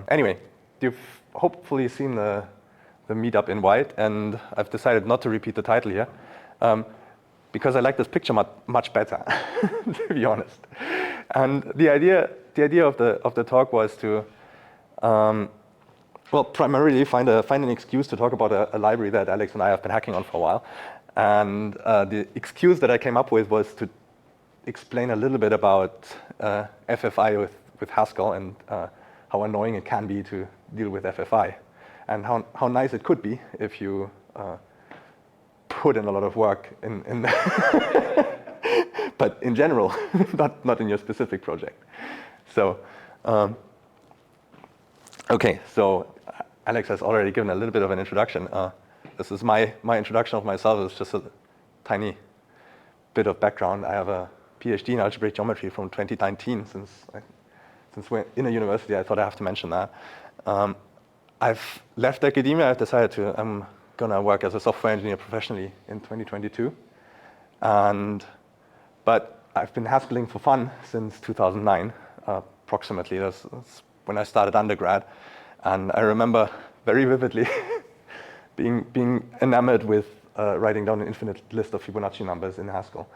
Anyway, you've hopefully seen the meetup invite, and I've decided not to repeat the title here because I like this picture much better, to be honest. And the idea of the talk was to, well, primarily find an excuse to talk about a library that Alex and I have been hacking on for a while. And the excuse that I came up with was to explain a little bit about FFI with Haskell and how annoying it can be to deal with FFI, and how nice it could be if you put in a lot of work in but in general, not in your specific project. So, okay, so Alex has already given a little bit of an introduction. This is my introduction of myself. It's just a tiny bit of background. I have a PhD in algebraic geometry from 2019. Since we're in a university, I thought I have to mention that. I've left academia. I've decided I'm going to work as a software engineer professionally in 2022. But I've been Haskelling for fun since 2009, approximately. That's when I started undergrad. And I remember very vividly being enamored with writing down an infinite list of Fibonacci numbers in Haskell.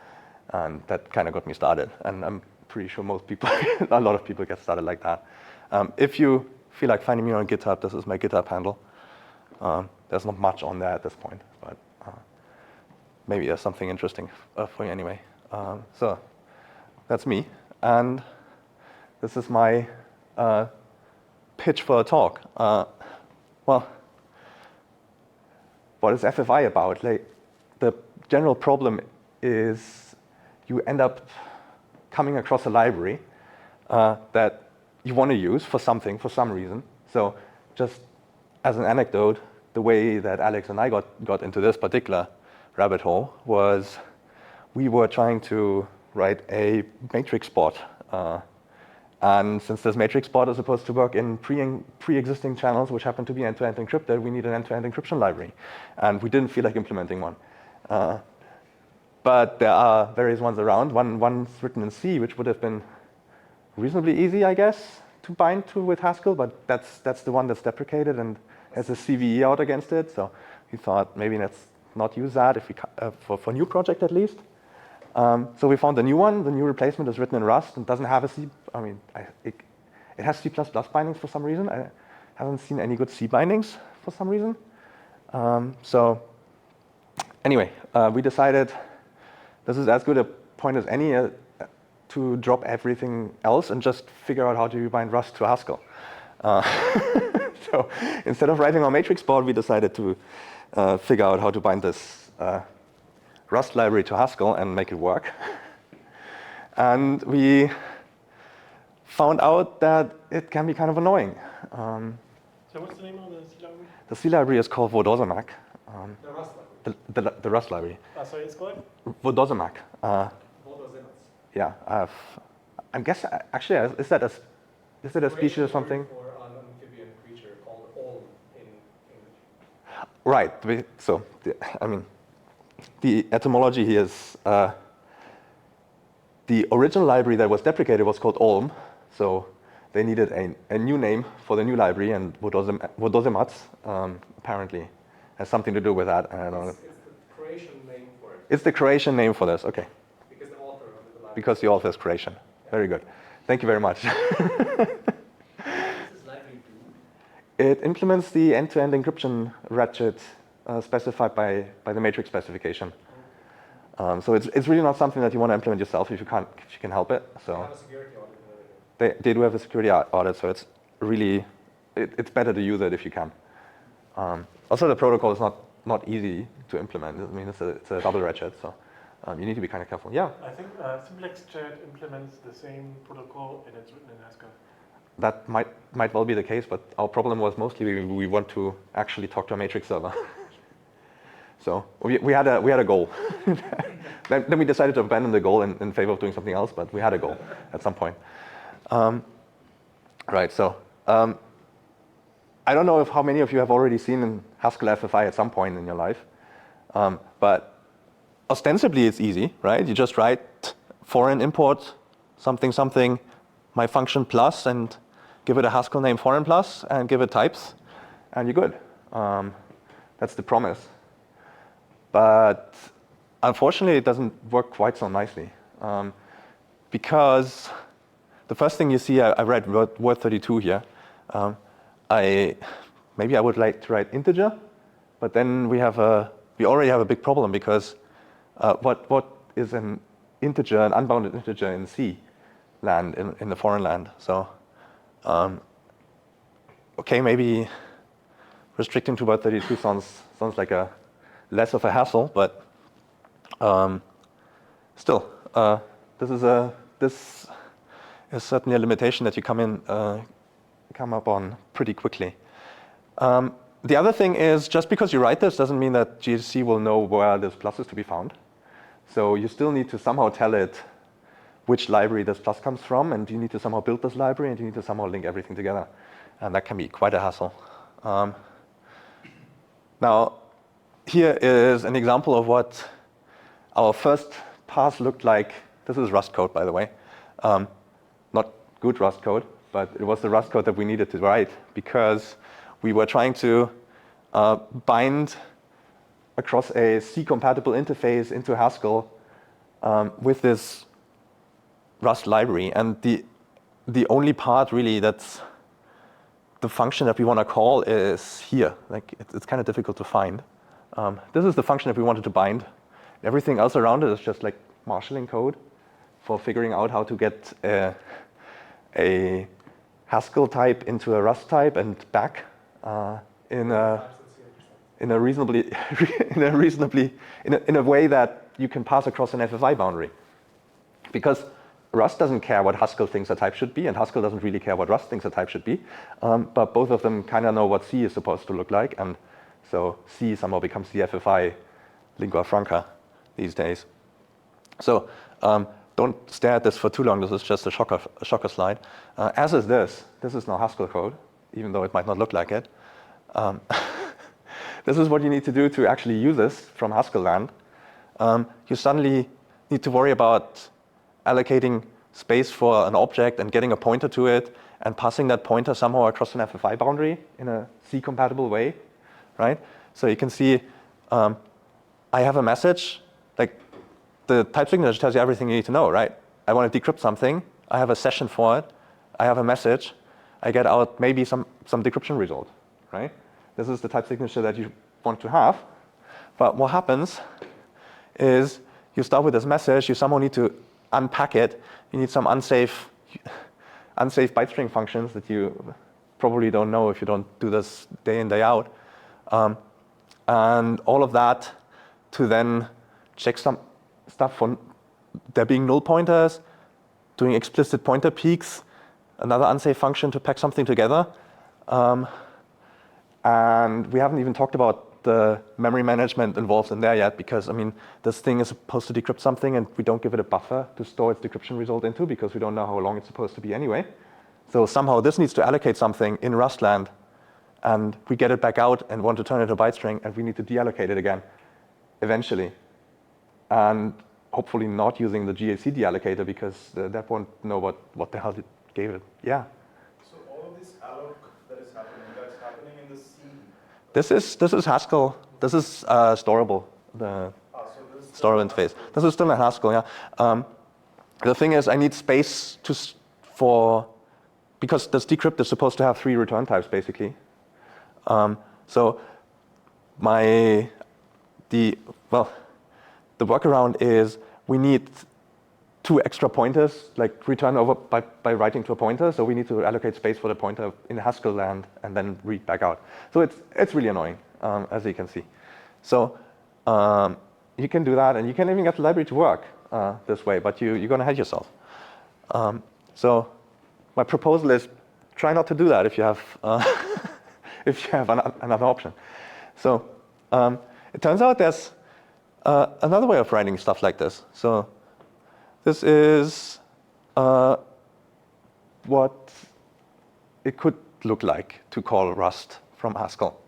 And that kind of got me started. And I'm pretty sure most people, a lot of people get started like that. If you feel like finding me on GitHub, this is my GitHub handle. There's not much on there at this point, but maybe there's something interesting for you anyway. So that's me. And this is my pitch for a talk. Well, what is FFI about? Like, the general problem is you end up coming across a library that you want to use for something, for some reason. So just as an anecdote, the way that Alex and I got into this particular rabbit hole was we were trying to write a matrix bot. And since this matrix bot is supposed to work in pre-existing channels, which happen to be end-to-end encrypted, we need an end-to-end encryption library. And we didn't feel like implementing one. But there are various ones around. One's written in C, which would have been reasonably easy, I guess, to bind to with Haskell. But that's the one that's deprecated and has a CVE out against it. So we thought maybe let's not use that if we for new project at least. So we found a new one. The new replacement is written in Rust and doesn't have a C. I mean, it has C++ bindings for some reason. I haven't seen any good C bindings for some reason. So anyway, we decided this is as good a point as any to drop everything else and just figure out how to bind Rust to Haskell. So instead of writing our matrix bot, we decided to figure out how to bind this Rust library to Haskell and make it work. And we found out that it can be kind of annoying. So what's the name of the C library? The C library is called Vodosemak. The Rust library? The Rust library. Sorry, it's called? Vodosemak. Vodosemak. Yeah, I'm guessing, actually, is that a species or something? For an amphibian creature called Olm in English. Right, so, I mean, the etymology here is the original library that was deprecated was called Olm, so they needed a new name for the new library, and Vodosemat apparently has something to do with that. I don't know. It's the Croatian name for it. It's the Croatian name for this, okay. Because the author of the library. Because the author is Croatian. Yeah. Very good. Thank you very much. What does this library do? It implements the end-to-end encryption ratchet specified by the matrix specification. So it's really not something that you want to implement yourself if you can help it. So they have a security audit and everything. they do have a security audit, so it's really it's better to use it if you can. Also, the protocol is not easy to implement. I mean, it's a double ratchet, so you need to be kind of careful. Yeah. I think Simplex Chat implements the same protocol and it's written in Haskell. That might well be the case, but our problem was mostly we want to actually talk to a matrix server. So we had a goal. Then we decided to abandon the goal in favor of doing something else, but we had a goal at some point. Right, so I don't know how many of you have already seen Haskell FFI at some point in your life, but ostensibly it's easy, right? You just write foreign import something, my function plus, and give it a Haskell name foreign plus, and give it types, and you're good. That's the promise. But unfortunately, it doesn't work quite so nicely. Because the first thing you see, I read word 32 here. Maybe I would like to write integer, but then we already have a big problem because what is an integer, an unbounded integer in C land, in the foreign land? So, okay, maybe restricting to word 32 sounds like less of a hassle, but still, this is certainly a limitation that you come up on pretty quickly. The other thing is, just because you write this doesn't mean that GHC will know where this plus is to be found. So you still need to somehow tell it which library this plus comes from, and you need to somehow build this library, and you need to somehow link everything together. And that can be quite a hassle. Now, here is an example of what our first pass looked like. This is Rust code, by the way. Not good Rust code, but it was the Rust code that we needed to write because we were trying to bind across a C-compatible interface into Haskell with this Rust library. And the only part really that's the function that we want to call is here. Like it's kind of difficult to find. This is the function that we wanted to bind. Everything else around it is just like marshalling code for figuring out how to get a Haskell type into a Rust type and back in a way that you can pass across an FFI boundary. Because Rust doesn't care what Haskell thinks a type should be, and Haskell doesn't really care what Rust thinks a type should be. But both of them kind of know what C is supposed to look like, and so C somehow becomes the FFI lingua franca these days. So don't stare at this for too long. This is just a shocker slide. As is this. This is now Haskell code, even though it might not look like it. This is what you need to do to actually use this from Haskell land. You suddenly need to worry about allocating space for an object and getting a pointer to it and passing that pointer somehow across an FFI boundary in a C-compatible way, right? So you can see I have a message. Like the type signature tells you everything you need to know, right? I want to decrypt something. I have a session for it. I have a message. I get out maybe some decryption result, right? This is the type signature that you want to have. But what happens is you start with this message. You somehow need to unpack it. You need some unsafe byte string functions that you probably don't know if you don't do this day in, day out. And all of that to then check some stuff for there being null pointers, doing explicit pointer peaks, another unsafe function to pack something together. And we haven't even talked about the memory management involved in there yet, because I mean, this thing is supposed to decrypt something and we don't give it a buffer to store its decryption result into because we don't know how long it's supposed to be anyway. So somehow this needs to allocate something in Rust land, and we get it back out and want to turn it to a byte string, and we need to deallocate it again eventually. And hopefully not using the GAC deallocator, because that won't know what the hell it gave it. Yeah? So all of this alloc that is happening, that's happening in the C. This is Haskell. This is storable, the storable interface. This is still in Haskell, yeah. The thing is, I need space because this decrypt is supposed to have 3 return types, basically. So the workaround is we need 2 extra pointers, like return over by writing to a pointer. So we need to allocate space for the pointer in Haskell land and then read back out. So it's really annoying, as you can see. So you can do that, and you can even get the library to work this way, but you're going to hate yourself. So my proposal is try not to do that if you have another option. So it turns out there's another way of writing stuff like this. So this is what it could look like to call Rust from Haskell,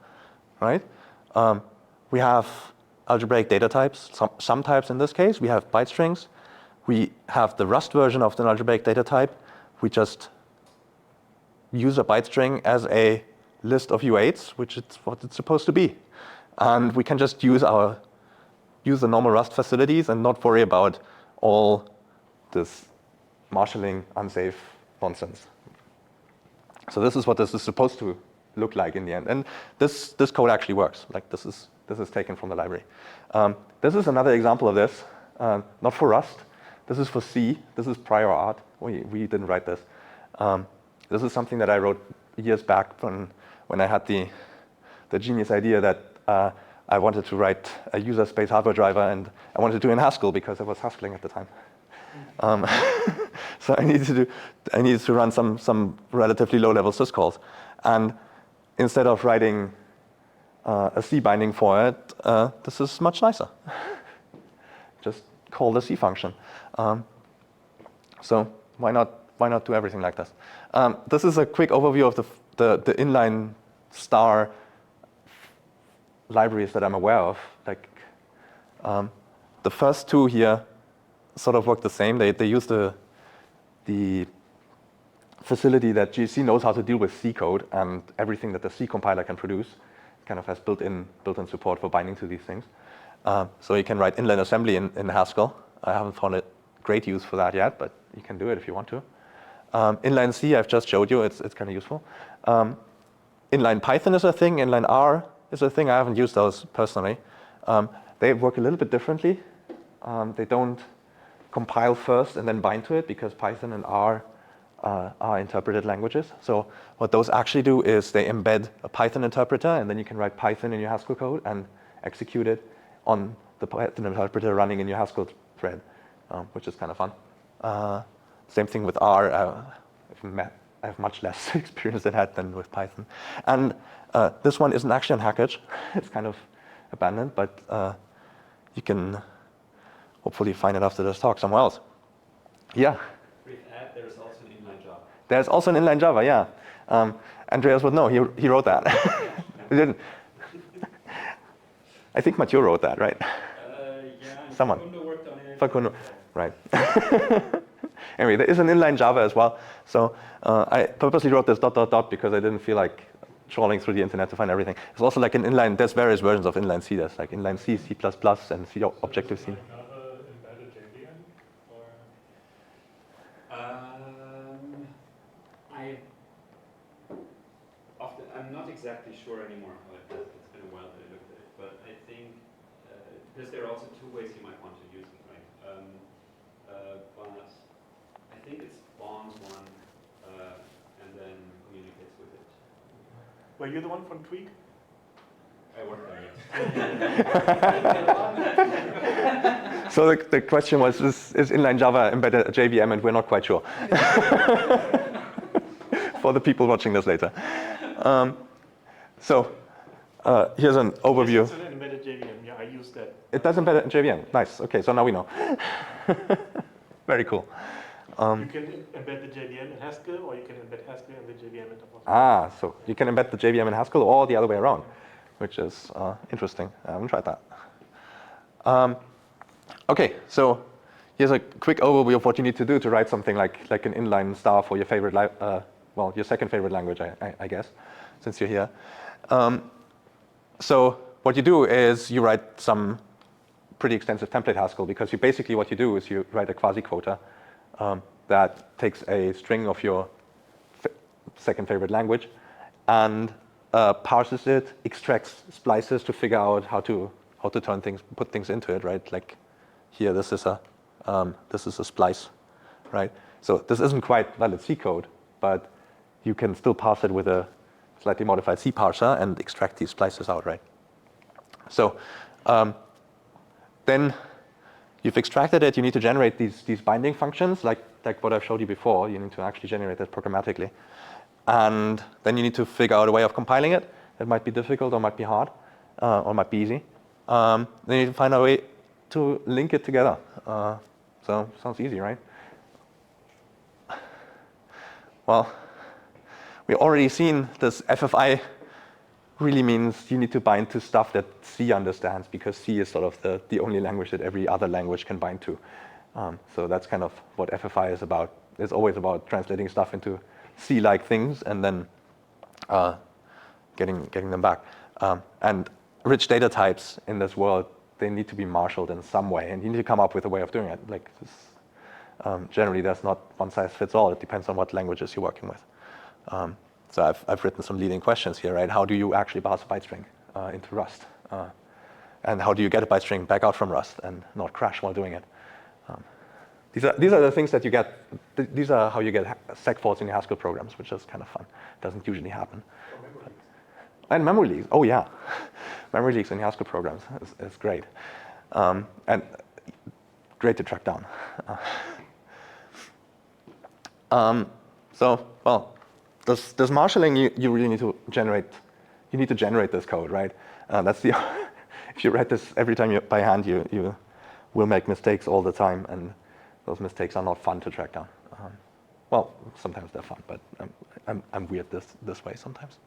right? We have algebraic data types, some types in this case. We have byte strings. We have the Rust version of the algebraic data type. We just use a byte string as a list of U8s, which is what it's supposed to be. And we can just use the normal Rust facilities and not worry about all this marshalling, unsafe nonsense. So this is what this is supposed to look like in the end. And this code actually works. Like this is taken from the library. This is another example of this, not for Rust. This is for C. This is prior art. We didn't write this. This is something that I wrote years back when I had the genius idea that I wanted to write a user space hardware driver, and I wanted to do it in Haskell because I was Haskelling at the time. So I needed to run some relatively low-level syscalls, and instead of writing a C binding for it, this is much nicer. Just call the C function. So why not do everything like this? This is a quick overview of the inline star libraries that I'm aware of. Like the first two here sort of work the same. They use the facility that GC knows how to deal with C code, and everything that the C compiler can produce kind of has built-in support for binding to these things. So you can write inline assembly in Haskell. I haven't found a great use for that yet, but you can do it if you want to. Inline C, I've just showed you. It's kind of useful. Inline Python is a thing. Inline R is a thing. I haven't used those personally. They work a little bit differently. They don't compile first and then bind to it, because Python and R are interpreted languages. So what those actually do is they embed a Python interpreter, and then you can write Python in your Haskell code and execute it on the Python interpreter running in your Haskell thread, which is kind of fun. Same thing with R. I have much less experience in that than with Python. And this one isn't actually on Hackage. It's kind of abandoned, but you can hopefully find it after this talk somewhere else. Yeah? Brief add, there's also an inline Java. There's also an inline Java, yeah. Andreas would know. He wrote that. He didn't. I think Mathieu wrote that, right? Yeah, Someone. Facundo worked on it. Facundo, right. Anyway, there is an inline Java as well. So I purposely wrote this ... because I didn't feel like trawling through the internet to find everything. It's also like an inline, there's various versions of inline C. There's like inline C, C++, and C Objective-C. Java embedded JVM, or I'm not exactly sure anymore how it does. It's been a while that I looked at it, but I think because there are also two ways you might want to use it, right? But I think it spawns one and then communicates with it. were you the one from Tweak? I worked on it. So the question was, is inline Java embedded a JVM, and we're not quite sure. For the people watching this later. So here's an overview. It's an embedded JVM. Yeah, I used that. It does embed it in JVM. Nice. Okay, so now we know. Very cool. You can embed the JVM in Haskell, or you can embed Haskell and the JVM in top of it. So you can embed the JVM in Haskell, or the other way around, which is interesting. I haven't tried that. Okay, so here's a quick overview of what you need to do to write something like an inline star for your favorite, your second favorite language, I guess, since you're here. So what you do is you write some pretty extensive template Haskell, because basically what you do is you write a quasi-quota that takes a string of your second favorite language and parses it, extracts splices to figure out how to turn things, put things into it, right? Like here, this is a splice, right? So this isn't quite valid C code, but you can still parse it with a slightly modified C parser and extract these splices out, right? So then you've extracted it. You need to generate these binding functions, like what I've showed you before. You need to actually generate that programmatically. And then you need to figure out a way of compiling it. It might be difficult, or might be hard, or might be easy. Then you need to find a way to link it together. So sounds easy, right? Well, we've already seen this FFI really means you need to bind to stuff that C understands, because C is sort of the only language that every other language can bind to. So that's kind of what FFI is about. It's always about translating stuff into C-like things and then getting them back. And rich data types in this world, they need to be marshaled in some way, and you need to come up with a way of doing it. Like this, generally, there's not one size fits all. It depends on what languages you're working with. So I've written some leading questions here, right? How do you actually parse a byte string into Rust? And how do you get a byte string back out from Rust and not crash while doing it? These are the things that you get. These are how you get seg faults in your Haskell programs, which is kind of fun. Doesn't usually happen. And memory leaks. Oh yeah, memory leaks in Haskell programs is great, and great to track down. So well, this marshalling you really need to generate. You need to generate this code, right? That's the. If you write this every time by hand, you will make mistakes all the time, and those mistakes are not fun to track down. Well, sometimes they're fun, but I'm weird this way sometimes.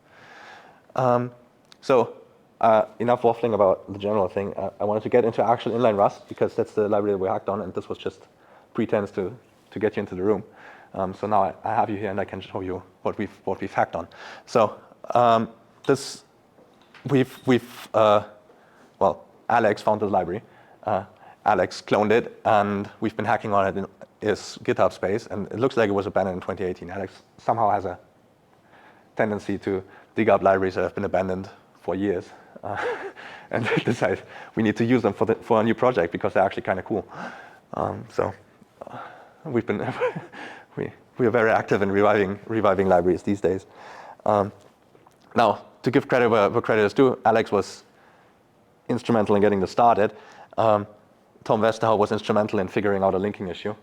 So enough waffling about the general thing. I wanted to get into actual inline-rust because that's the library that we hacked on, and this was just pretense to get you into the room. So now I have you here, and I can show you what we've hacked on. So this well, Alex found this library. Alex cloned it, and we've been hacking on it in his GitHub space, and it looks like it was abandoned in 2018. Alex somehow has a tendency to dig up libraries that have been abandoned for years, and decide we need to use them for a new project because they're actually kind of cool. So we've been we are very active in reviving libraries these days. Now, to give credit where credit is due, Alex was instrumental in getting this started. Tom Westerhout was instrumental in figuring out a linking issue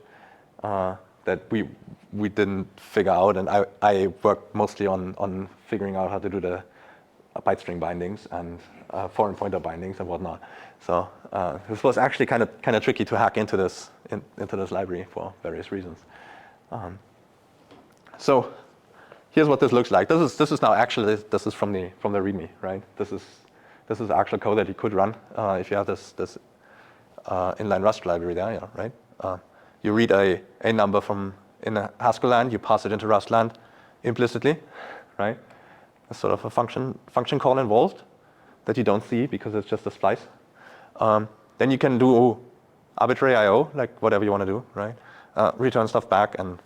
that we didn't figure out, and I worked mostly on figuring out how to do the byte string bindings and foreign pointer bindings and whatnot. So this was actually kind of tricky to hack into this library for various reasons. So here's what this looks like. This is now actually this is from the README, right? This is actual code that you could run if you have this inline-rust library there, yeah, right? You read a number from in a Haskell land, you pass it into Rust land implicitly, right? There's sort of a function call involved that you don't see because it's just a splice. Then you can do arbitrary I/O, like whatever you want to do, right? Return stuff back, and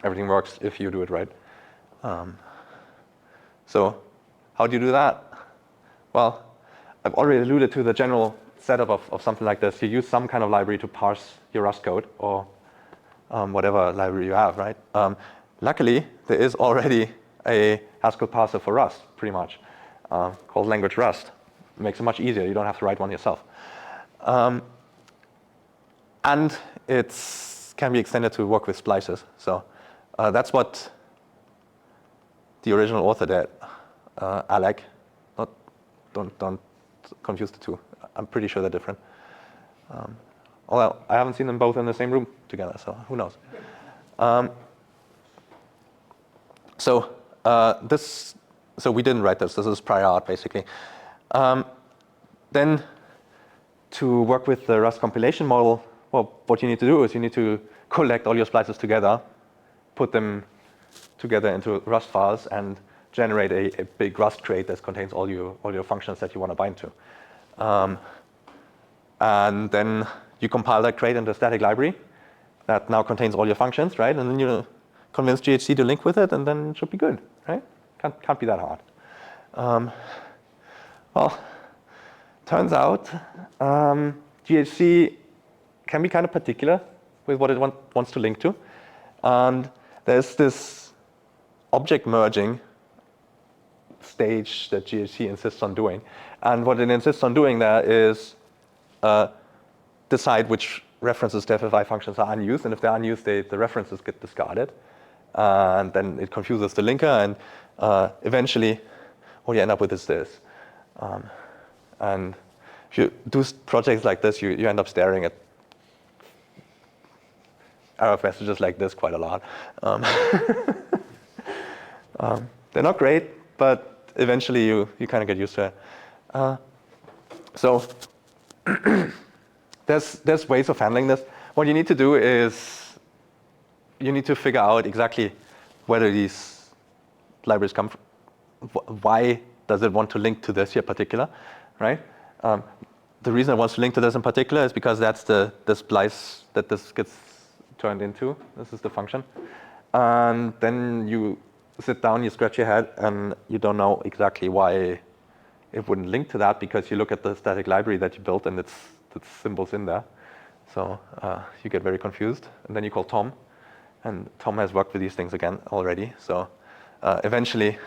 everything works if you do it right. So how do you do that? Well, I've already alluded to the general setup of something like this. You use some kind of library to parse your Rust code or whatever library you have, right? Luckily, there is already a Haskell parser for Rust, pretty much, called language Rust. It makes it much easier. You don't have to write one yourself. And it can be extended to work with splices. So that's what the original author did, Alec. Don't confuse the two. I'm pretty sure they're different. Although I haven't seen them both in the same room together, so who knows? So we didn't write this. This is prior art, basically. Then to work with the Rust compilation model, well, what you need to do is you need to collect all your splices together, put them together into Rust files, and generate a big Rust crate that contains all your functions that you want to bind to. And then you compile that crate into a static library that now contains all your functions, right? And then you convince GHC to link with it, and then it should be good, right? Can't be that hard. Well, turns out GHC can be kind of particular with what it wants to link to. And there's this object merging stage that GHC insists on doing. And what it insists on doing there is decide which references to FFI functions are unused. And if they're unused, the references get discarded. And then it confuses the linker. And eventually, what you end up with is this. And if you do projects like this, you end up staring at error messages like this quite a lot. They're not great, but eventually you kind of get used to it. So there's ways of handling this. What you need to do is you need to figure out exactly where do these libraries come from? Why does it want to link to this here particular, right? The reason it wants to link to this in particular is because that's the splice that this gets turned into. This is the function. And then you sit down, you scratch your head, and you don't know exactly why it wouldn't link to that, because you look at the static library that you built and it's symbols in there. So you get very confused. And then you call Tom. And Tom has worked with these things again already. So eventually,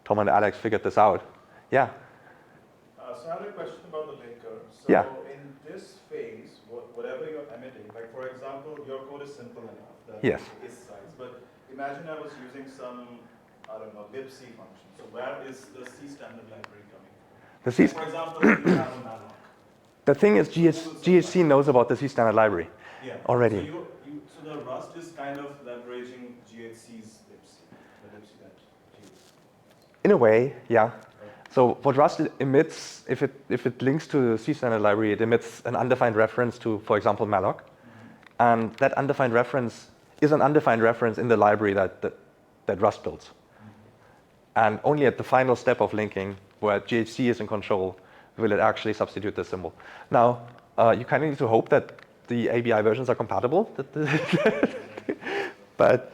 Tom and Alex figured this out. Yeah? So I have a question about the linker. So Yeah. in this phase, whatever you're emitting, like for example, your code is simple enough that Yes. it is size. But imagine I was using some, I don't know, libc function. So where is the C standard library coming from? The C For example, if you have a malloc. The thing is, GHC knows about the C standard library already. So the Rust is kind of leveraging GHC's libc, the libc that GHC. In a way, yeah. So what Rust emits, if it links to the C standard library, it emits an undefined reference to, for example, malloc. Mm-hmm. And that undefined reference is an undefined reference in the library that Rust builds. Mm-hmm. And only at the final step of linking, where GHC is in control, will it actually substitute the symbol. Now, you kind of need to hope that the ABI versions are compatible. But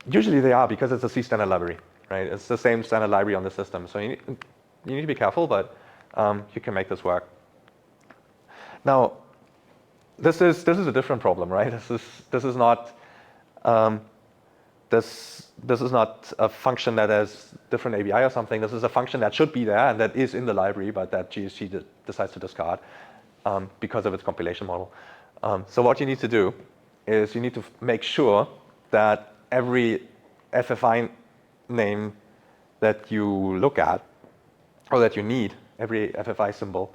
usually they are, because it's a C standard library, right? It's the same standard library on the system. So you need to be careful, but you can make this work. Now, this is a different problem, right? This is not this is not a function that has different ABI or something. This is a function that should be there and that is in the library, but that GHC decides to discard because of its compilation model. So what you need to do is you need to make sure that every FFI name that you look at, or that you need, every FFI symbol,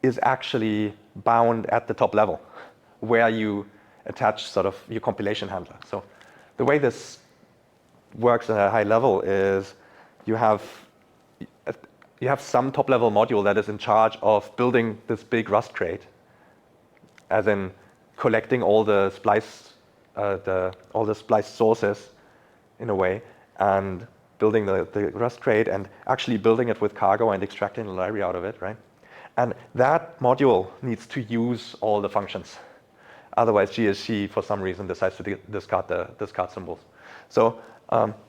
is actually bound at the top level, where you attach sort of your compilation handler. So the way this works at a high level is you have some top-level module that is in charge of building this big Rust crate, as in collecting all the splice sources in a way, and building the Rust crate and actually building it with cargo and extracting the library out of it, right? And that module needs to use all the functions. Otherwise, GHC, for some reason, decides to discard symbols. So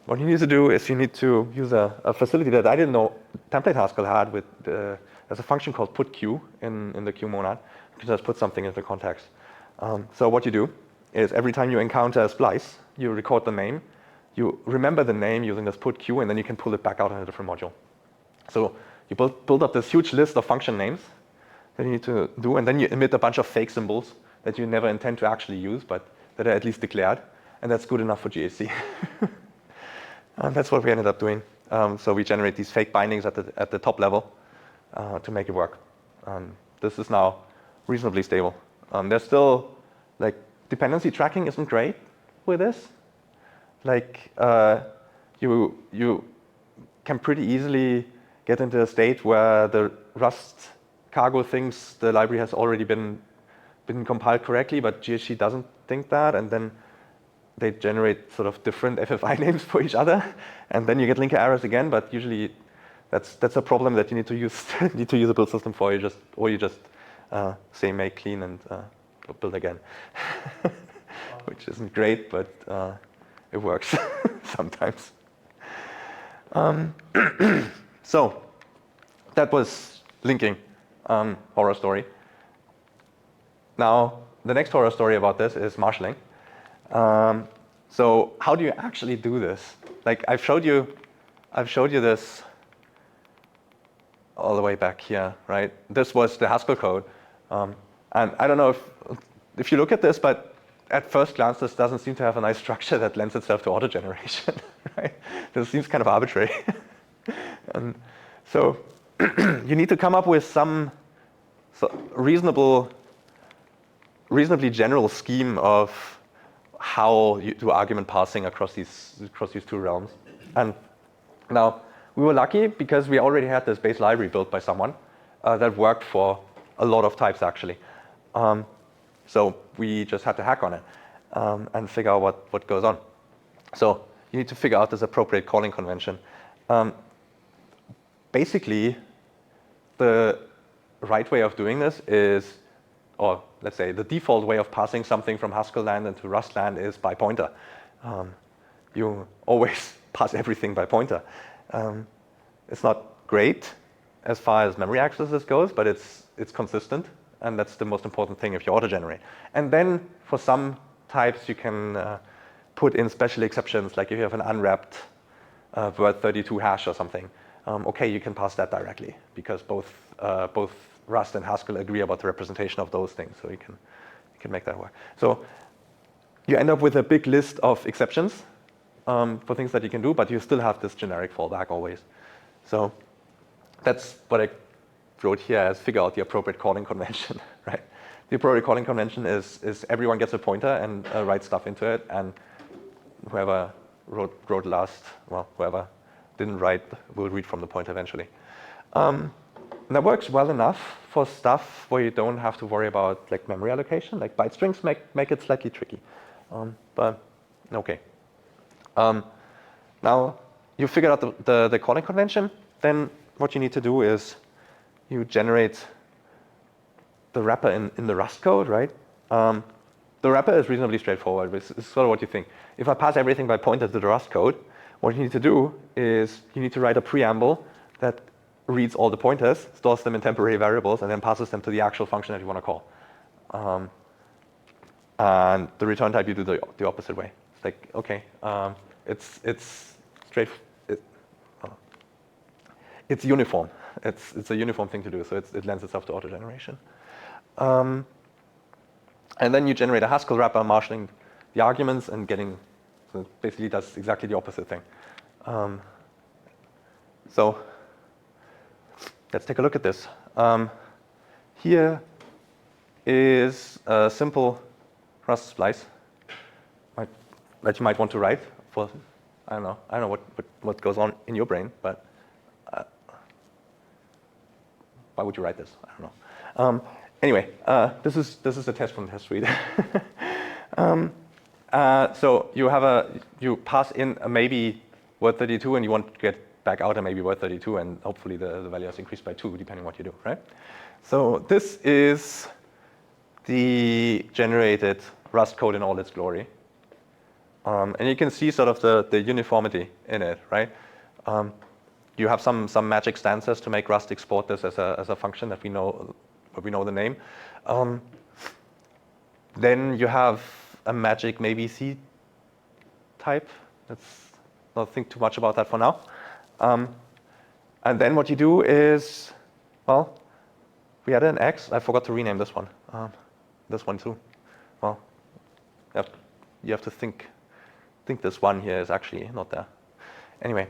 what you need to do is you need to use a facility that I didn't know Template Haskell had with, there's a function called putQ in the Q monad. You can just put something into context. So what you do is every time you encounter a splice, you record the name, you remember the name using this putQ, and then you can pull it back out in a different module. So you build up this huge list of function names that you need to do, and then you emit a bunch of fake symbols that you never intend to actually use, but that are at least declared, and that's good enough for GHC. And that's what we ended up doing. So we generate these fake bindings at the top level to make it work. This is now reasonably stable. There's still, like, dependency tracking isn't great with this. Like, you can pretty easily get into a state where the Rust cargo thinks the library has already been compiled correctly, but GHC doesn't think that, and then they generate sort of different FFI names for each other, and then you get linker errors again. But usually, that's a problem that you need to use a build system for. You just say make clean and build again, which isn't great, but it works sometimes. So that was linking, horror story. Now, the next horror story about this is marshalling. So how do you actually do this? Like, I've showed you this all the way back here, right? This was the Haskell code. And I don't know if you look at this, but at first glance, this doesn't seem to have a nice structure that lends itself to auto-generation, right? This seems kind of arbitrary. And so you need to come up with some reasonably general scheme of how you do argument parsing across these two realms. And now, we were lucky because we already had this base library built by someone that worked for a lot of types, actually. So we just had to hack on it and figure out what goes on. So you need to figure out this appropriate calling convention. Basically, the right way of doing this is, or let's say the default way of passing something from Haskell land into Rust land is by pointer. You always pass everything by pointer. It's not great as far as memory access goes, but it's consistent, and that's the most important thing if you auto-generate. And then for some types, you can put in special exceptions, like if you have an unwrapped word32 hash or something. Okay, you can pass that directly because both Rust and Haskell agree about the representation of those things, so you can make that work. So you end up with a big list of exceptions for things that you can do, but you still have this generic fallback always. So that's what I wrote here as figure out the appropriate calling convention, right? The appropriate calling convention is everyone gets a pointer and writes stuff into it, and whoever wrote last, well, whoever didn't write will read from the pointer eventually. And that works well enough for stuff where you don't have to worry about like memory allocation. Like byte strings make it slightly tricky, but okay. Now you figured out the calling convention. Then what you need to do is you generate the wrapper in the Rust code, right? The wrapper is reasonably straightforward. It's sort of what you think. If I pass everything by pointer to the Rust code, what you need to do is you need to write a preamble that reads all the pointers, stores them in temporary variables, and then passes them to the actual function that you want to call. And the return type you do the opposite way. It's like, okay, it's straight. It's uniform. It's a uniform thing to do, so it lends itself to auto-generation. And then you generate a Haskell wrapper, marshalling the arguments and getting, so it basically does exactly the opposite thing. So let's take a look at this. Here is a simple Rust splice that you might want to write for, I don't know what goes on in your brain, but why would you write this? I don't know. Anyway, this is a test from the test suite. So you pass in a maybe word32, and you want to get back out a maybe word32, and hopefully the value is increased by 2, depending on what you do, right? So this is the generated Rust code in all its glory. And you can see sort of the uniformity in it, right? You have some magic stanzas to make Rust export this as a function that we know the name. Then you have a magic maybe C type. Let's not think too much about that for now. And then what you do is, well, we had an X. I forgot to rename this one. This one too. Well, you have to think this one here is actually not there. Anyway.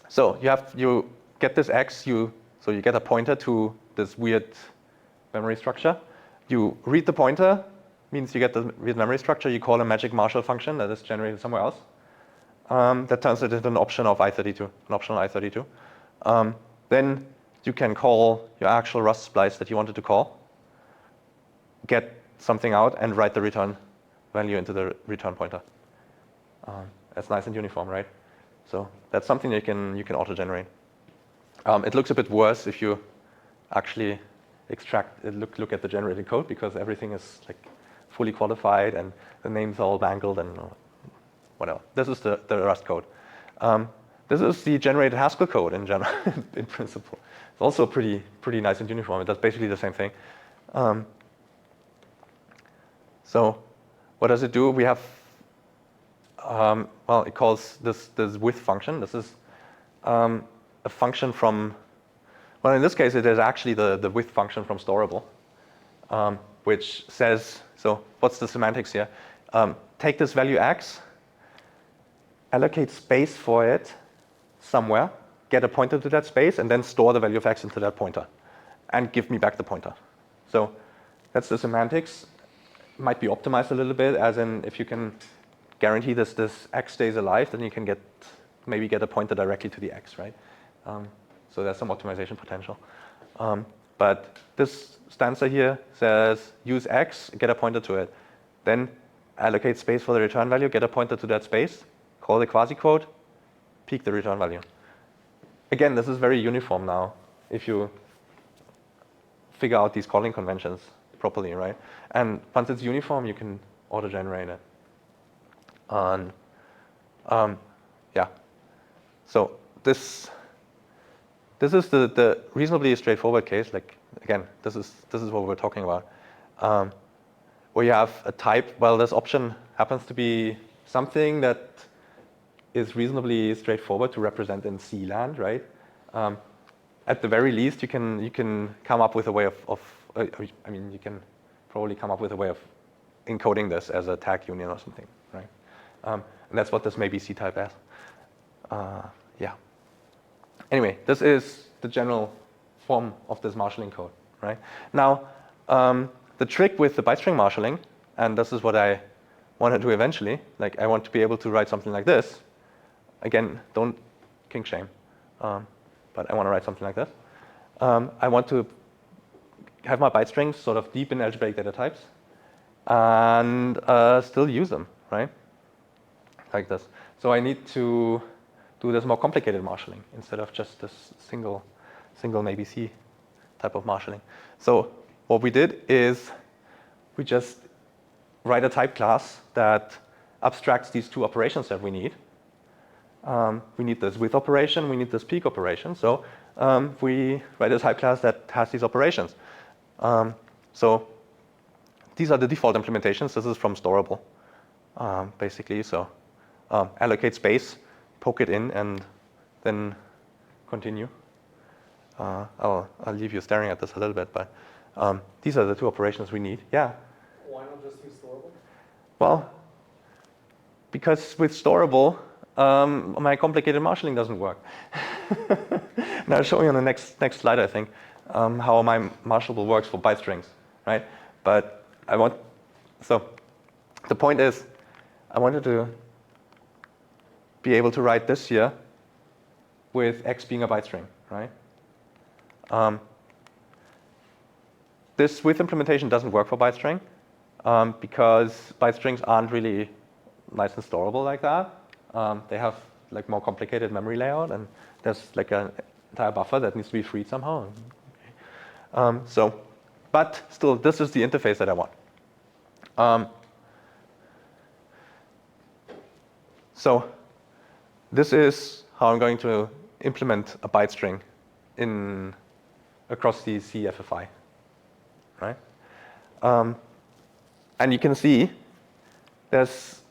So you get this X, so you get a pointer to this weird memory structure. You read the pointer, means you get the weird memory structure. You call a magic Marshall function that is generated somewhere else. That turns it into an option of I32, an optional I32. Then you can call your actual Rust splice that you wanted to call, get something out, and write the return value into the return pointer. That's nice and uniform, right? So that's something you can auto-generate. It looks a bit worse if you actually look at the generated code, because everything is like fully qualified and the names are all bangled and whatever. This is the Rust code. This is the generated Haskell code in general, in principle. It's also pretty nice and uniform. It does basically the same thing. So what does it do? We have well, it calls this with function. This is a function from, well, in this case, it is actually the with function from storable, which says, so what's the semantics here? Take this value x, allocate space for it somewhere, get a pointer to that space, and then store the value of x into that pointer, and give me back the pointer. So that's the semantics. Might be optimized a little bit, as in if you can guarantee this x stays alive, then you can maybe get a pointer directly to the x, right? So there's some optimization potential. But this stanza here says use x, get a pointer to it. Then allocate space for the return value, get a pointer to that space, call the quasi-quote, peek the return value. Again, this is very uniform now if you figure out these calling conventions properly, right? And once it's uniform, you can auto-generate it. And yeah, so this is the reasonably straightforward case. Like again, this is what we're talking about, where you have a type. Well, this option happens to be something that is reasonably straightforward to represent in C land, right? At the very least, you can come up with a way of I mean, you can probably come up with a way of encoding this as a tag union or something, right? And that's what this maybe C type as. Yeah. Anyway, this is the general form of this marshalling code, right? Now, the trick with the byte string marshalling, and this is what I want to do eventually, like I want to be able to write something like this. Again, don't kink shame, but I want to write something like this. I want to have my byte strings sort of deep in algebraic data types and still use them, right? Like this. So I need to do this more complicated marshalling instead of just this single maybe C type of marshalling. So what we did is we just write a type class that abstracts these two operations that we need. We need this with operation, we need this peek operation. So we write a type class that has these operations. So these are the default implementations. This is from Storable, basically. So allocate space, poke it in, and then continue. I'll leave you staring at this a little bit, but these are the two operations we need. Yeah? Why not just use Storable? Well, because with Storable, my complicated marshalling doesn't work. And I'll show you on the next slide, I think, how my marshallable works for byte strings, right? But so the point is, I wanted to be able to write this here with x being a byte string, right? This with implementation doesn't work for byte string because byte strings aren't really nice and storable like that. They have like more complicated memory layout, and there's like an entire buffer that needs to be freed somehow. But still, this is the interface that I want. So this is how I'm going to implement a byte string across the CFFI, right? And you can see there's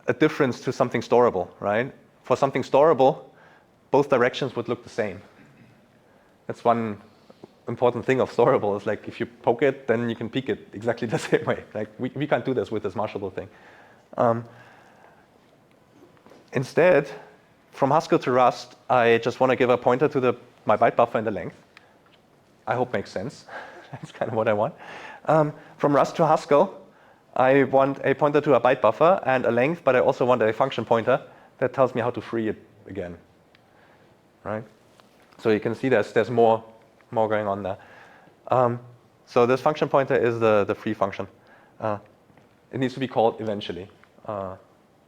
a difference to something storable, right? For something storable, both directions would look the same. That's one important thing of storable is like if you poke it, then you can peek it exactly the same way. Like we can't do this with this marshallable thing. Instead, from Haskell to Rust, I just want to give a pointer to my byte buffer and the length. I hope makes sense. That's kind of what I want. From Rust to Haskell, I want a pointer to a byte buffer and a length, but I also want a function pointer that tells me how to free it again, right? So you can see there's more going on there. So this function pointer is the free function. It needs to be called eventually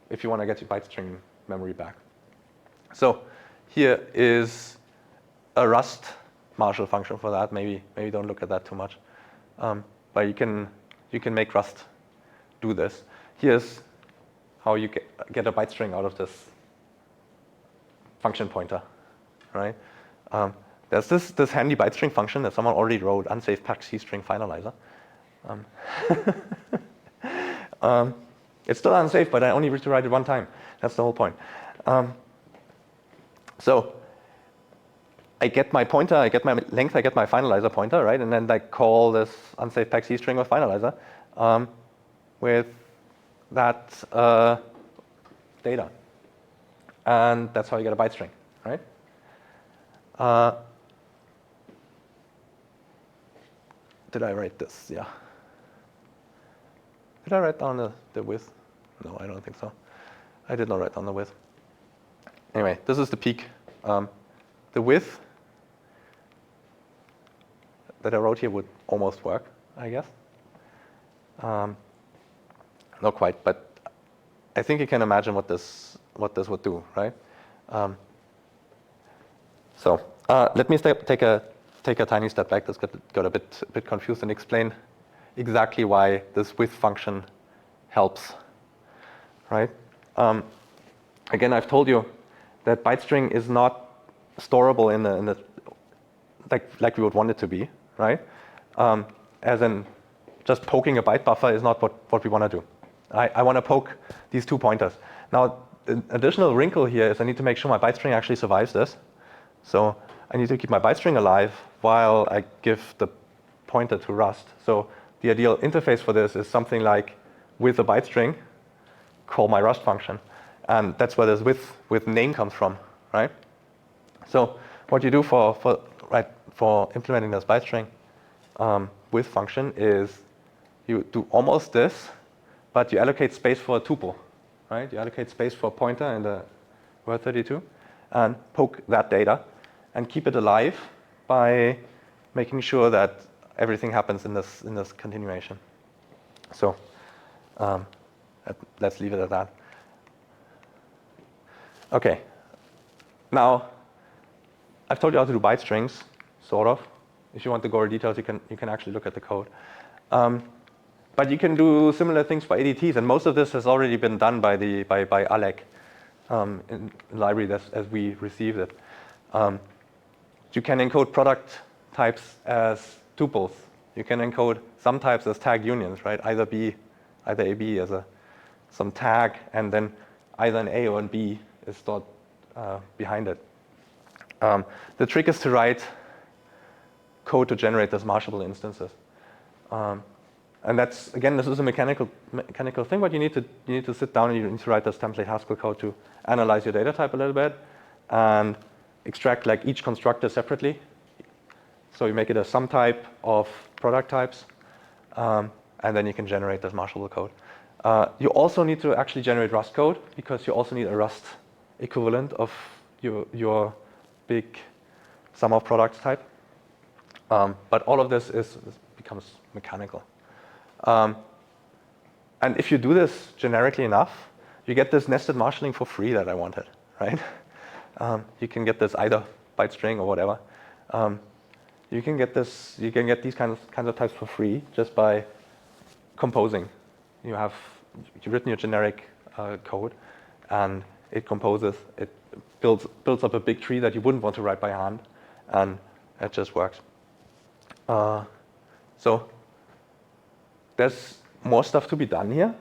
if you want to get your byte string memory back. So here is a Rust Marshall function for that. Maybe don't look at that too much, but you can make Rust do this. Here's how you get a byte string out of this function pointer, right? There's this handy byte string function that someone already wrote, unsafe pack C string finalizer. It's still unsafe, but I only need to write it one time. That's the whole point. So I get my pointer, I get my length, I get my finalizer pointer, right? And then I call this unsafe pack C string with finalizer with that data. And that's how you get a byte string, right? Did I write this? Yeah. Did I write down the width? No, I don't think so. I did not write down the width. Anyway, this is the peak. The width that I wrote here would almost work, I guess. Not quite, but I think you can imagine what this would do, right? So let me take a tiny step back. This got a bit confused, and explain exactly why this with function helps, right? Again, I've told you that byte string is not storable in the like we would want it to be, right? As in, just poking a byte buffer is not what we want to do. I want to poke these 2 pointers. Now, an additional wrinkle here is I need to make sure my byte string actually survives this. So I need to keep my byte string alive while I give the pointer to Rust. So the ideal interface for this is something like with a byte string, call my Rust function. And that's where this with name comes from, right? So what you do for implementing this byte string with function is you do almost this, but you allocate space for a tuple, right? You allocate space for a pointer in the word 32 and poke that data and keep it alive by making sure that everything happens in this continuation. So let's leave it at that. Okay. Now, I've told you how to do byte strings, sort of. If you want the gory details, you can actually look at the code. But you can do similar things for ADTs, and most of this has already been done by Alec in the library as we received it. You can encode product types as tuples. You can encode some types as tagged unions, right? Either AB as some tag, and then either an A or an B is stored behind it. The trick is to write code to generate those marshable instances. And that's, again, this is a mechanical thing, but you need to sit down and you need to write this template Haskell code to analyze your data type a little bit and extract like each constructor separately. So you make it a sum type of product types, and then you can generate this marshable code. You also need to actually generate Rust code because you also need a Rust equivalent of your big sum of products type. But all of this becomes mechanical. And if you do this generically enough, you get this nested marshalling for free that I wanted, right? You can get this either byte string or whatever. You can get these kinds of types for free just by composing. You've written your generic code, and it composes. It builds up a big tree that you wouldn't want to write by hand, and it just works. So there's more stuff to be done here,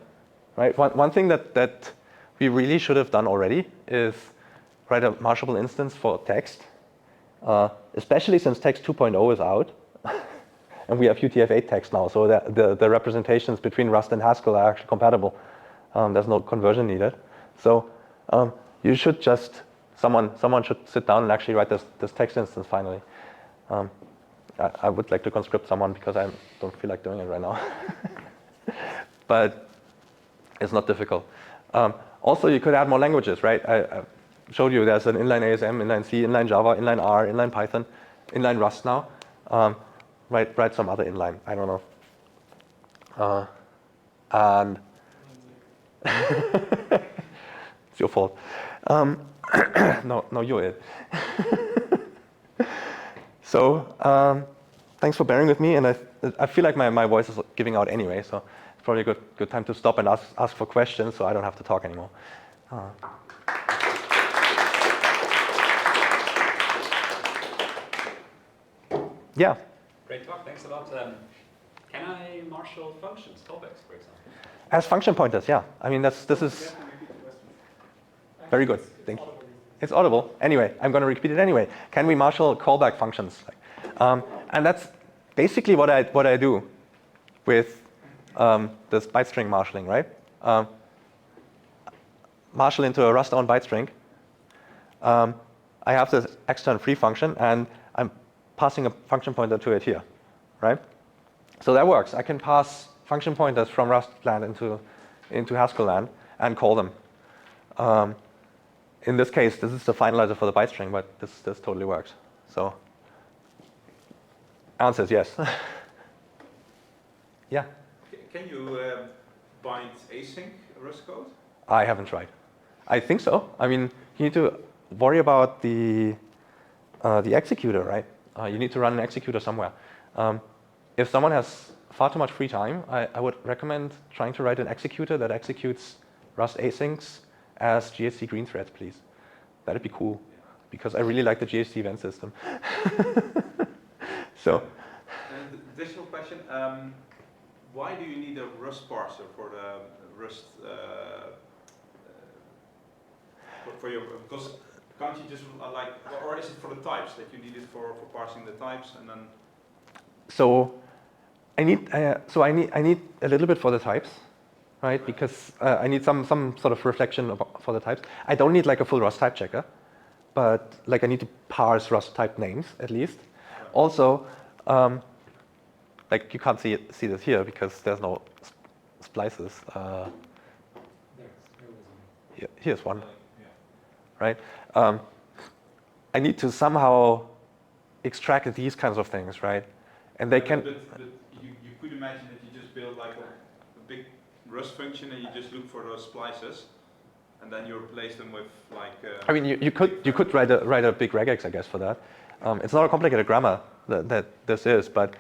right? One thing that we really should have done already is write a marshable instance for text, especially since text 2.0 is out, and we have UTF-8 text now, so the representations between Rust and Haskell are actually compatible. There's no conversion needed. So you should just someone should sit down and actually write this text instance finally. I would like to conscript someone because I don't feel like doing it right now. But it's not difficult. Also, you could add more languages, right? I showed you there's an inline ASM, inline C, inline Java, inline R, inline Python, inline Rust now. Write some other inline. I don't know. And it's your fault. No, you're it. So thanks for bearing with me, and I feel like my voice is giving out anyway, so it's probably a good time to stop and ask for questions so I don't have to talk anymore. Yeah. Great talk, thanks a lot. Can I marshal functions, callbacks, for example? As function pointers, yeah. I mean, this is very good. Thank you. It's audible. Anyway, I'm going to repeat it anyway. Can we marshal callback functions? And that's basically what I do with this byte string marshalling, right? Marshal into a Rust-owned byte string. I have this extern free function, and I'm passing a function pointer to it here, right? So that works. I can pass function pointers from Rust land into Haskell land and call them. In this case, this is the finalizer for the byte string, but this totally works. So, answer is yes. Yeah. Can you bind async Rust code? I haven't tried. I think so. I mean, you need to worry about the executor, right? You need to run an executor somewhere. If someone has far too much free time, I would recommend trying to write an executor that executes Rust asyncs as GHC green threads, please. That'd be cool, because I really like the GHC event system. So. And additional question, why do you need a Rust parser for the Rust, for your, because can't you just or is it for the types that you need it for parsing the types and then? So I need a little bit for the types, right? Because I need some sort of reflection for the types. I don't need like a full Rust type checker, but like I need to parse Rust type names at least. Also, like you can't see this here because there's no splices. Here's one, right? I need to somehow extract these kinds of things, right? And they can. But you could imagine that you just build like a big Rust function and you just look for those splices, and then you replace them with like. I mean, you could write a big regex, I guess, for that. It's not a complicated grammar that this is, but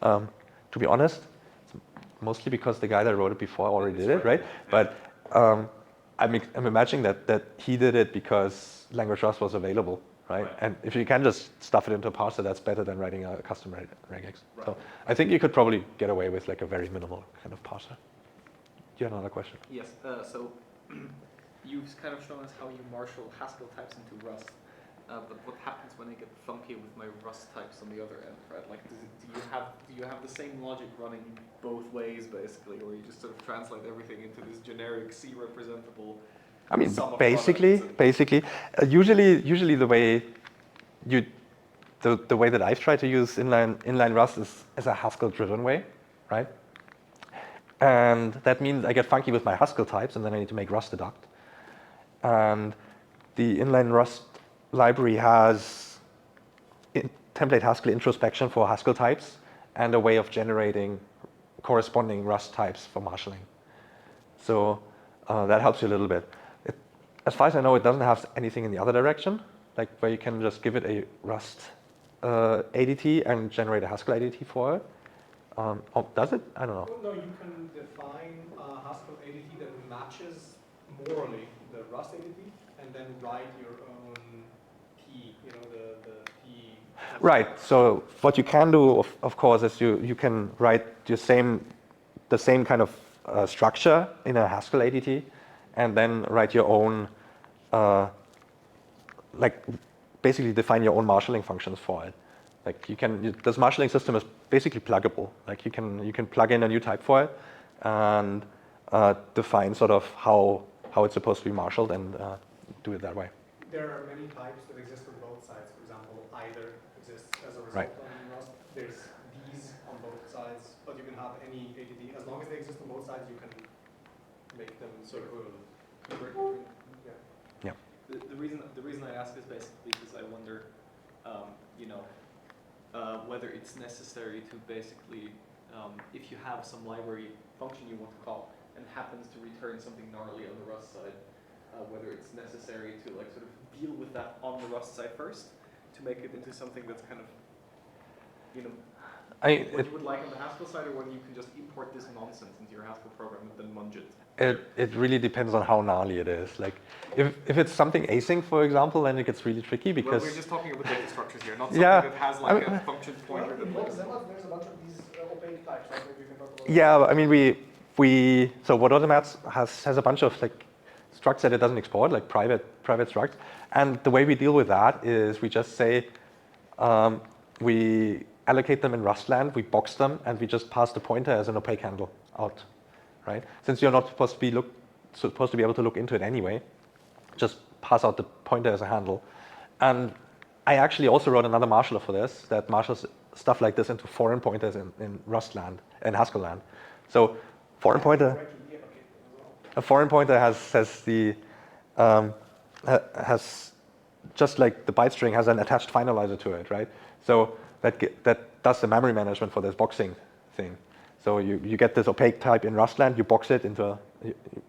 to be honest, it's mostly because the guy that wrote it before already did it, right? But I'm imagining that he did it because language Rust was available, right? And if you can just stuff it into a parser, that's better than writing a custom regex. Right. So I think you could probably get away with like a very minimal kind of parser. You had another question? Yes, so you've kind of shown us how you marshal Haskell types into Rust, but what happens when I get funky with my Rust types on the other end, right? Like, do you have the same logic running both ways, basically, or you just sort of translate everything into this generic C representable? I mean, basically, usually the way the way that I've tried to use inline-rust is as a Haskell-driven way, right? And that means I get funky with my Haskell types, and then I need to make Rust deduct. And the inline-rust library has template Haskell introspection for Haskell types and a way of generating corresponding Rust types for marshalling. So that helps you a little bit. As far as I know, it doesn't have anything in the other direction, like where you can just give it a Rust ADT and generate a Haskell ADT for it. Oh, does it? I don't know. Well, no, you can define a Haskell ADT that matches morally the Rust ADT, and then write your own P, the P. Right. So what you can do, of course, is you can write the same kind of structure in a Haskell ADT, and then write your own, like basically define your own marshalling functions for it. Like this marshalling system is basically pluggable. Like you can plug in a new type for it, and define sort of how it's supposed to be marshaled and do it that way. There are many types that exist on both sides. For example, either exists as a result Right. on Rust. There's these on both sides, but you can have any ADT. As long as they exist on both sides, you can make them sort of convert between. Yeah. The reason I ask is basically because I wonder, whether it's necessary to basically, if you have some library function you want to call and happens to return something gnarly on the Rust side, whether it's necessary to like sort of deal with that on the Rust side first to make it into something that's kind of, what you would like on the Haskell side, or whether you can just import this nonsense into your Haskell program and then munge it. It really depends on how gnarly it is. Like if it's something async, for example, then it gets really tricky because. Well, we're just talking about data structures here, not something that has like a function pointer. Well, in both Zemas, there's a bunch of these opaque types. Right? Maybe you can talk about. Yeah, I mean so what Automats has a bunch of like structs that it doesn't export, like private structs, and the way we deal with that is we just say we allocate them in Rustland, we box them, and we just pass the pointer as an opaque handle out, right? Since you're not supposed to be able to look into it anyway, just pass out the pointer as a handle. And I actually also wrote another marshaller for this that marshals stuff like this into foreign pointers in Rustland and Haskell land. So a foreign pointer has just like the byte string has an attached finalizer to it, right? So that does the memory management for this boxing thing. So you get this opaque type in Rustland, you box it into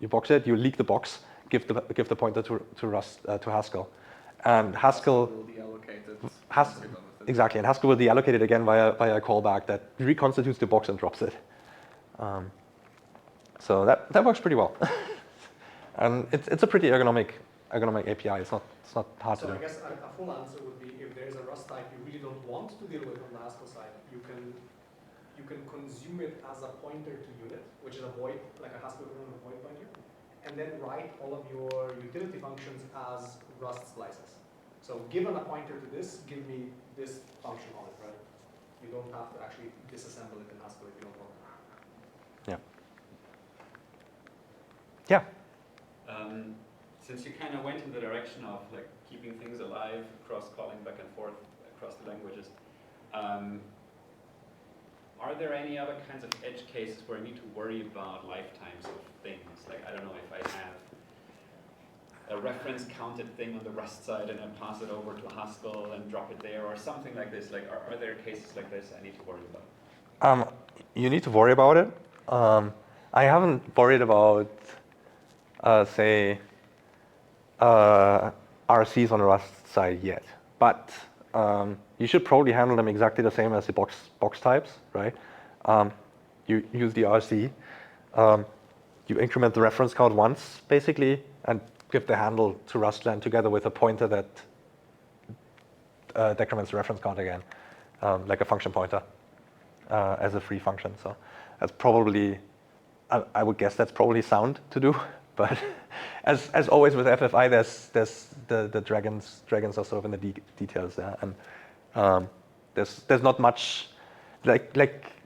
you leak the box, give the pointer to Rust to Haskell, and Haskell will deallocate it Has- once you're done with it. exactly, and Haskell will deallocate it again via a callback that reconstitutes the box and drops it. So that works pretty well, and it's a pretty ergonomic API. It's not hard to So do. I guess a full answer would be if there's a Rust type you really don't want to deal with on the Haskell side, you can consume it as a pointer to unit, which is a void, like a Haskell equivalent of a void pointer, and then write all of your utility functions as Rust slices. So given a pointer to this, give me this function on it, right? You don't have to actually disassemble it in Haskell if you don't want to. Yeah. Since you kind of went in the direction of like keeping things alive across calling back and forth across the languages, are there any other kinds of edge cases where I need to worry about lifetimes of things? Like, I don't know, if I have a reference counted thing on the Rust side and I pass it over to Haskell and drop it there or something like this, like are there cases like this I need to worry about? You need to worry about it. I haven't worried about, say, RCs on the Rust side yet, but you should probably handle them exactly the same as the box types, right? You use the RC, you increment the reference count once, basically, and give the handle to Rustland together with a pointer that decrements the reference count again, like a function pointer as a free function. So that's probably, I would guess that's probably sound to do. But as always with FFI, there's the dragons are sort of in the details there, and there's not much like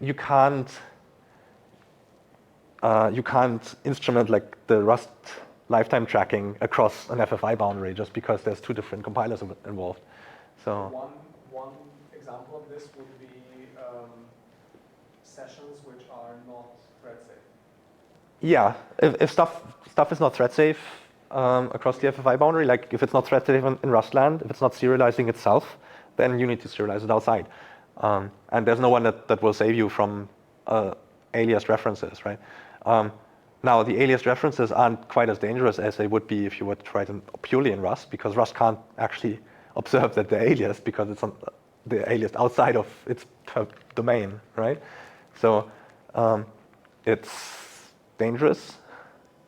you can't instrument like the Rust lifetime tracking across an FFI boundary just because there's two different compilers involved. So one example of this would be sessions which are not thread safe. yeah, if stuff is not thread safe across the FFI boundary, like if it's not thread safe in Rustland, if it's not serializing itself, then you need to serialize it outside. And there's no one that will save you from aliased references, right? Now, the aliased references aren't quite as dangerous as they would be if you were to write them purely in Rust, because Rust can't actually observe that they're aliased because it's on the aliased outside of its domain, right? So it's dangerous,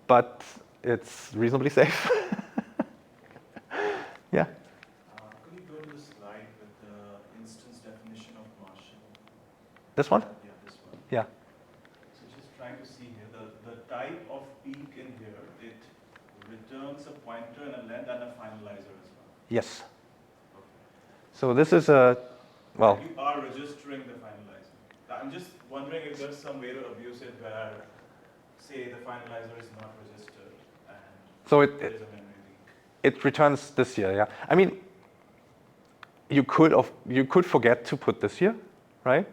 but it's reasonably safe. Yeah. Could you go to the slide with the instance definition of Marshall? This one? Yeah, this one. Yeah. So just trying to see here, the type of peak in here, it returns a pointer and a length and a finalizer as well. Yes. Okay. So this is a, well, You are registering the finalizer. I'm just wondering if there's some way to abuse it where, say, the finalizer is not registered and so there is a memory leak. it returns this here, yeah. I mean, you could forget to put this here, right?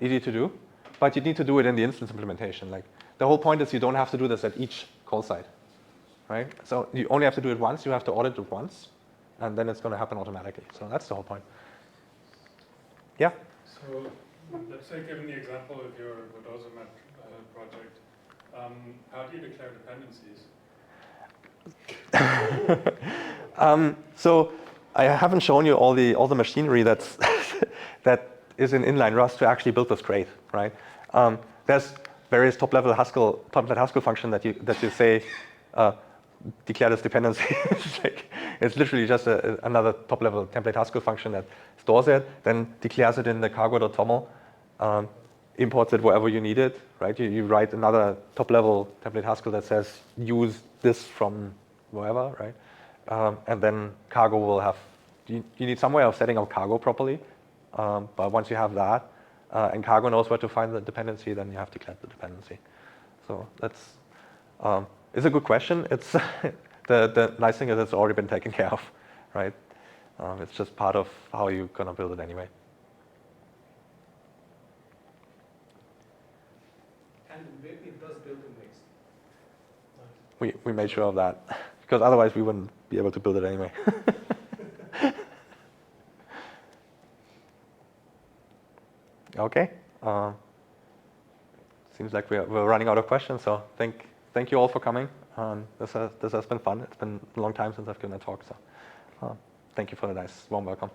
Easy to do, but you need to do it in the instance implementation. Like the whole point is you don't have to do this at each call site, right? So you only have to do it once. You have to audit it once, and then it's going to happen automatically. So that's the whole point. Yeah. So let's say, given the example of your Wodozomat project, how do you declare dependencies? So I haven't shown you all the machinery that is in inline-rust to actually build this crate, right? There's various top-level Template Haskell function that you say declare this dependency. It's literally just another top-level Template Haskell function that stores it, then declares it in the cargo.toml, imports it wherever you need it, right? You write another top-level Template Haskell that says use this from wherever, right? And then cargo will have, you need some way of setting up cargo properly. But once you have that, and cargo knows where to find the dependency, then you have declared the dependency. So that's it's a good question. It's the nice thing is it's already been taken care of, right? It's just part of how you're gonna build it anyway. And it does build in waste. We made sure of that because otherwise we wouldn't be able to build it anyway. Okay. seems like we're running out of questions. So thank you all for coming. This has been fun. It's been a long time since I've given a talk. So thank you for the nice warm welcome.